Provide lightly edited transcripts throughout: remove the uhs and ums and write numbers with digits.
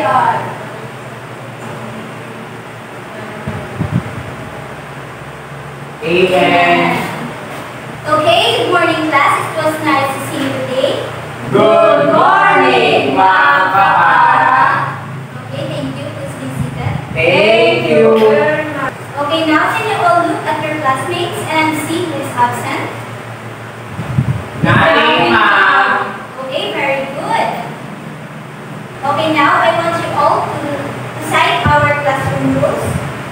are. Amen. Okay, good morning class. It was nice to see you today. Good morning, mga kapara. Okay, thank you. Please be seated. Thank you. Okay, now can you all look at your classmates and see who is absent? Nothing, ma'am. Okay, very good. Okay, now I want you all to cite our classroom rules.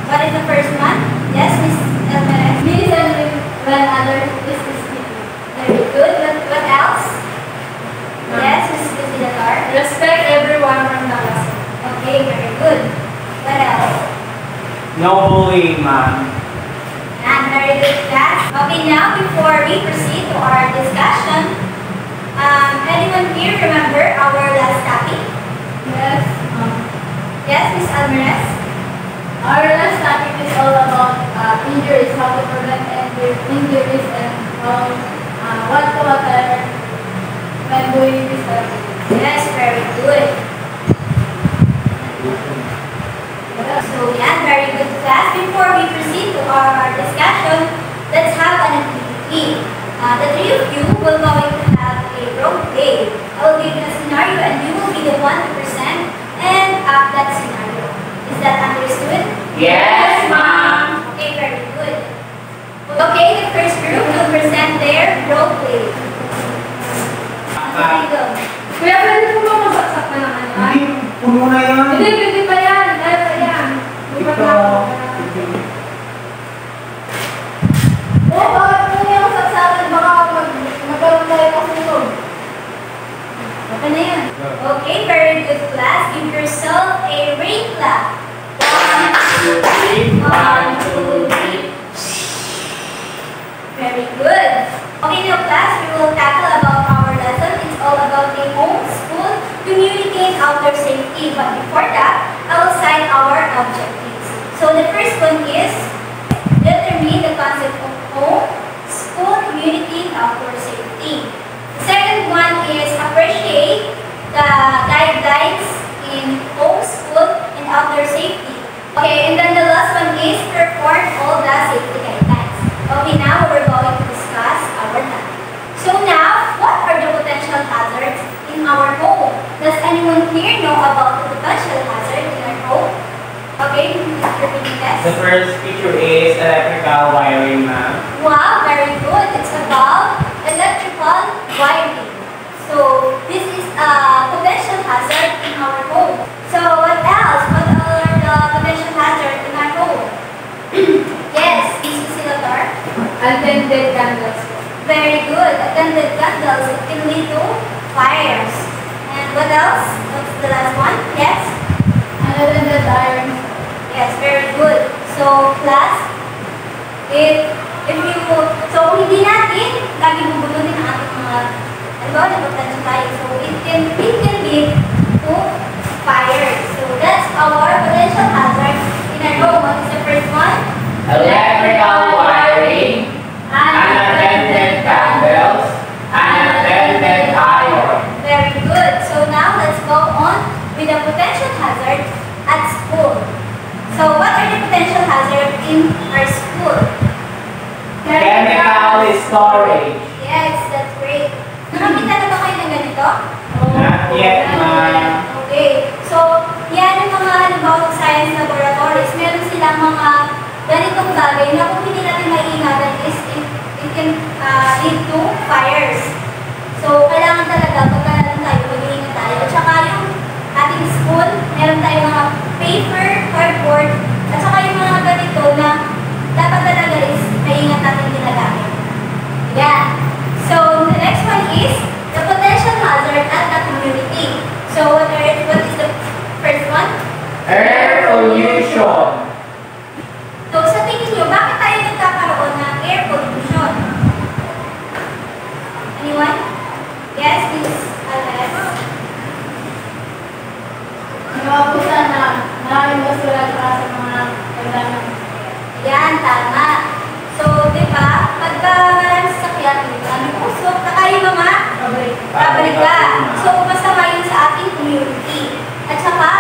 What is the first one? Yes, Miss Alvarez. Listen when others is speaking. Very good. What else? Yes, Miss Lucidatar. Respect everyone from the class. Okay, very good. What else? No bullying, ma'am. And very good class. Okay, now before we proceed to our discussion, anyone here remember our last topic? Yes. Yes, Miss Alvarez. Our last topic is all about injuries, how to prevent injuries, and what to attend when doing this activity. Yes, very good. So yeah, very good class. Before we proceed to our discussion, let's have an activity. The three of you will going to have a role play. I will give you a scenario and you will be the one to present and act that scenario. Is that understood? Yes, ma'am. Okay, very good. Okay, the first group will present their role play. Okay, go. Kuya, pwede po ba masaksak na naman yan? Hindi, puno na yan. Hindi, pwede pa yan. Kaya pa yan. Bukas na ako. Bakit mo yung saksakan? Baka magkaroon tayo kasunod. Okay na yan. Okay, very good class. Give yourself a ring clap. 1, 2, 3. 1, 2, 3. Very good. Okay now class, we will tackle about our lesson. It's all about the home, school, community, and outdoor safety. But before that, I will cite our objectives. So the first one is determine the concept of home, school, community, and outdoor safety. The second one is appreciate the guidelines in home, school, and outdoor safety. Okay, and then the last one is perform all the safety guidelines. Okay, now we're going to discuss our topic. So now, what are the potential hazards in our home? Does anyone here know about the potential hazard in our home? Okay, Mr. Benitez. The first picture is electrical wiring, ma'am. Wow, very good. It's about electrical wiring. So this is a potential hazard in our home. So what else? What are the potential hazards in our home? Yes, Mrs. Silatar. Untended candles. Very good. Attended candles, it can lead to fires. And what else? What's the last one? Yes? Unattended irons. Yes, very good. So class, if you, so kung hindi natin, lagi bubunutin ang ating mga, na potential tayo. So it can lead to fires. So that's our potential hazard in our home. What is the first one? Electrical wiring, unattended candles, unattended iron. Very good. So now let's go on with the potential hazard at school. So what are the potential hazards in our school? Chemical storage. Yes, that's great. Nakakita na ba kayo ng ganito? Not yet, ma'am. Okay. So, yan yung mga halimbawa science laboratories. Meron silang mga ganitong bagay na kung hindi natin maiingatan is it can lead to fires. So, kailangan talaga pagka tayo, mag-iingat tayo. At saka yung ating school, meron tayong mga paper, cardboard, at saka yung mga ganito na dapat talaga is maingat natin ginagamit. Yan. So, the next one is the potential hazard at the community. So, what is the first one? Air pollution. So, sa tingin nyo, bakit tayo nagkakaroon ng air pollution? Anyone? Yes, Miss Alvarez? Nawapusan na maraming basura sa mga pagdanan. Yan, tama. So, di ba, pagka maraming sasakyan, maraming usok, saka yung mga pabrika. So, masama yun sa ating community. At saka,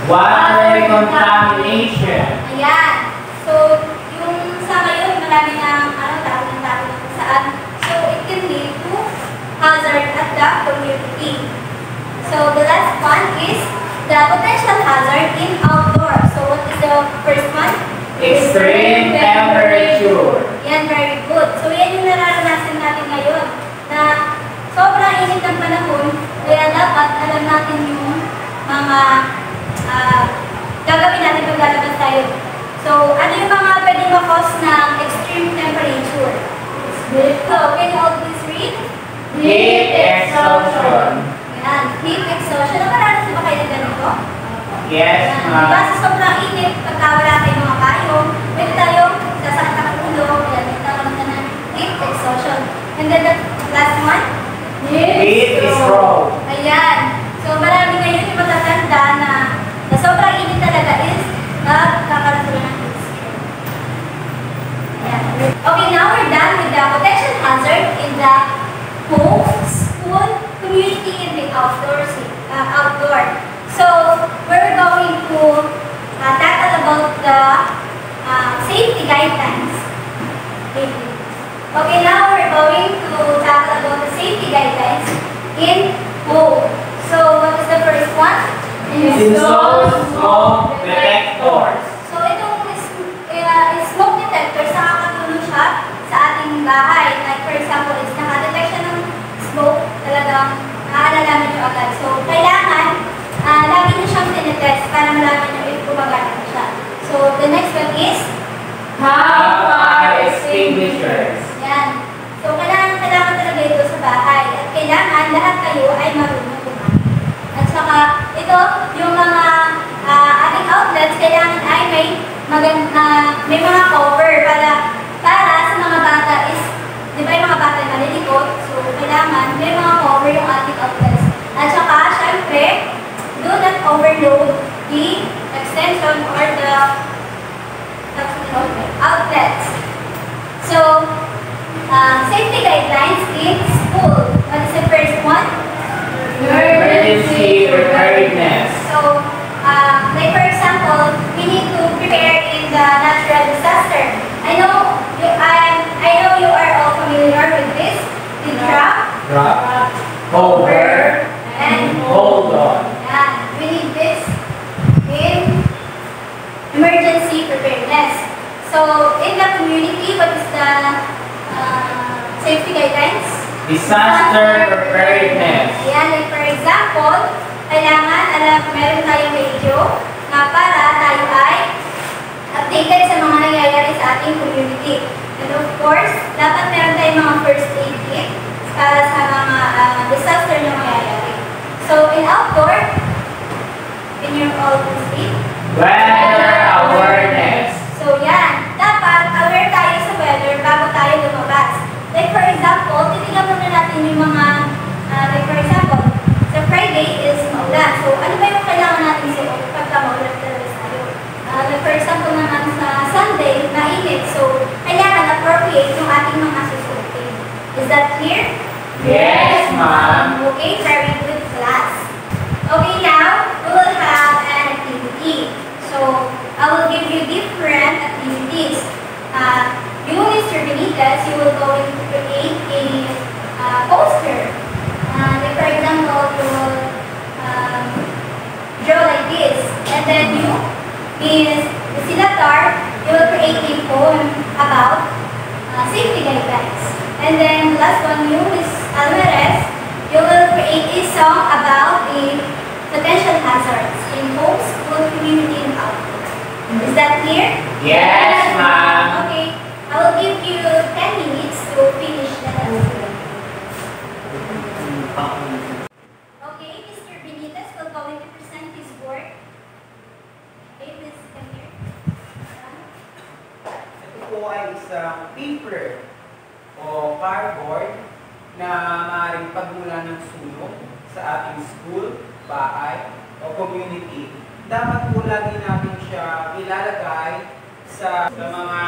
Water contamination. Ayan. So, yung sa ngayon, marami ng tawag kung saan. So, it can lead to hazard at the community. So, the last one is the potential hazard in outdoor. So, what is the first one? Extreme temperature. Yan, very good. So, yan yung nararanasan natin ngayon na sobrang init ng panahon, kaya dapat alam natin yung mga gagawin natin pag lalabas tayo. So, ano yung mga pwede ma-cause ng extreme temperature? So, can you all please read? Heat exhaustion. Yan, heat exhaustion. Nakaranas ba kayo na ganito? Yes, Diba ma'am. sa sobrang init, pagka wala tayong mga payong, pwede tayo sasakit ang ulo, kaya may tawag na ng heat exhaustion. And then the last one? Heat stroke. Ayan. So marami ngayon yung matatanda na sobrang init talaga is nagkakaroon sila ng heat stroke. Ayan. Okay, now we're done with the potential hazard in the home, school, community, and the outdoor. So we're going to tackle about the safety guidelines. Okay, now we're going to tackle about the safety guidelines in home. So what is the first one? Install smoke detectors. So itong smoke detectors, nakakatulong siya sa ating bahay. Like for example, is nakadetect siya ng smoke, talagang naaalalaman nyo agad. So kailangan lagi nyo siyang tinitest para malaman nyo if gumagana na siya. So the next one is Fire extinguishers. yan. So kailangan talaga ito sa bahay. At kailangan lahat kayo ay marunong gumamit. At saka ito, yung mga ating outlets, kailangan ay may mga cover para sa mga bata is, di ba yung mga bata na nalilikot? So kailangan may mga cover yung ating outlets. At saka, syempre, do not overload the extension or the outlets. So, safety guidelines in school. What is the first one? Emergency preparedness. So, like for example, we need to prepare in the natural disaster. I know you are all familiar with this. The Drop, cover, and hold on. and we need this in emergency preparedness. So, in the community, what is the safety guidelines? Disaster preparedness. Ayan, like for example, kailangan meron tayong radio na para tayo ay updated sa mga nangyayari sa ating community. And of course, dapat meron tayong mga first aid kit para sa mga disaster na mangyayari. So, in outdoor, can you all proceed? Weather awareness. So, yan. Dapat aware tayo sa weather bago tayo lumabas. Like for example, titignan muna natin yung mga, like for example, sa Friday is maulan. So, ano ba yung kailangan natin suot pagka maulan talaga tayo? Like for example naman sa Sunday, mainit. So, kailangan appropriate yung ating mga susuotin. Is that clear? Yes, ma'am. Okay, very good class. Okay, now, we will have an activity. So, I will give you different activities. You, Mr. Benitez, you will go to create a poster. Like for example, you will draw like this. And then you, Ms. Silatar, you will create a poem about safety guidelines. And then last one, you, Ms. Alvarez, you will create a song about the potential hazards in home, school, community, and outdoor. Is that clear? Yes, ma'am. Okay. I will give you 10 minutes to finish the lesson. Okay, Mr. Benitez will going to present his work. Okay, please come here. Ito po ay isang paper o cardboard na maaaring pagmula ng sunog sa ating school, bahay, o community. Dapat po lagi natin siya ilalagay sa mga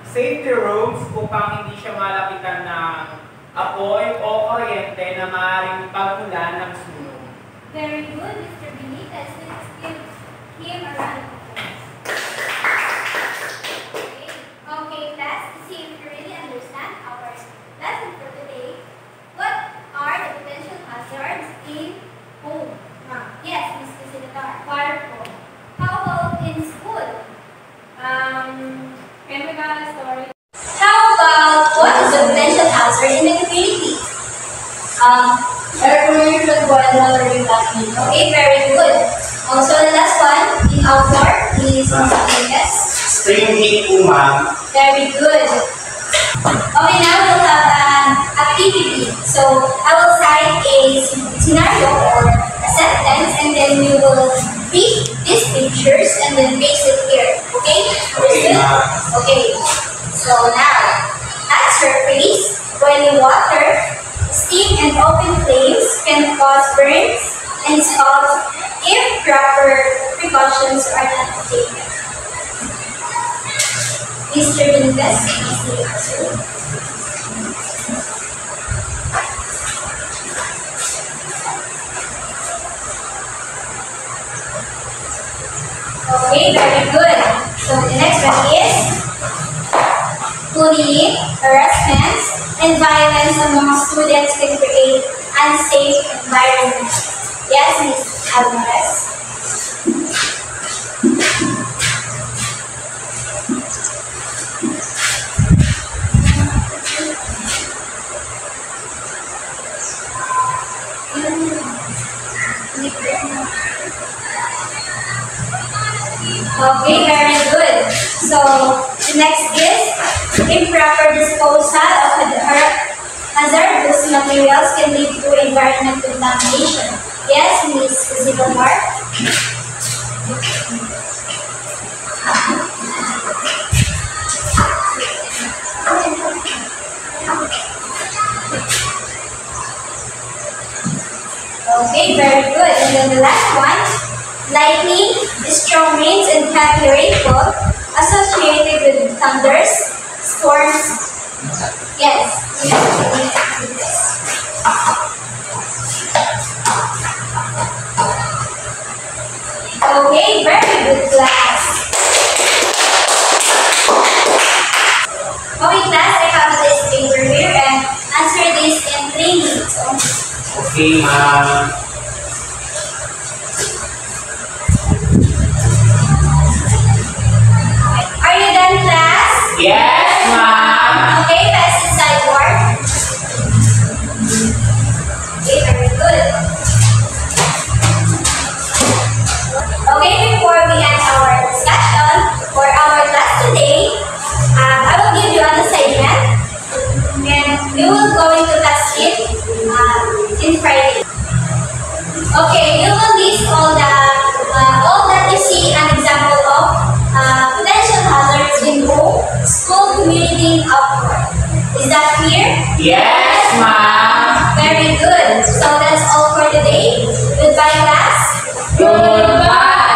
safety rooms upang hindi siya malapitan ng apoy o kuryente na maaaring pagmulan ng sunog. Very good, Mr. Benitez. Let's give him a round of applause. Okay, class, to see if you really understand our lesson for today. What are the potential hazards in home? Yes, Ms. Cusilatar. Fire po. How about in school? Chemical storage. How about what is the potential hazard in the community? Air pollution, boil water evacuation. Okay, very good. Also, the last one in outdoor is yes. Stream heat po, ma'am. Very good. Okay, now we'll have an activity. So, I will cite a scenario or a sentence, and then we will read these pictures and then paste it here. Okay? Okay, ma'am. Okay. So now, answer please. Boiling water, steam and open flames can cause burns and scalds if proper precautions are not taken. Mr. Benitez, please the answer. Okay, very good. So the next one is bullying, harassment, and violence among students can create unsafe environment. Yes, Ms. Alvarez. Okay, very good. So, the next is improper disposal of hazardous materials can lead to environmental contamination. Yes, Ms. Zigamar? Okay, very good. And then the last one, lightning, strong winds, and heavy rainfall associated with thunders, storms. Yes. Okay, very good, class. Okay, class, I have this paper here and answer this in 3 minutes only. Okay, ma'am. Are you done, class? Yes, ma'am. Okay, pass the sideboard. Okay, very good. Okay, before we end our discussion for our class today, I will give you an assignment, and we will going to test it in Friday. Okay, you will list all that you see an example of potential hazards in home, school, community, outdoor. Is that clear? Yes, ma'am. Very good. So that's all for today. Goodbye, class. Goodbye.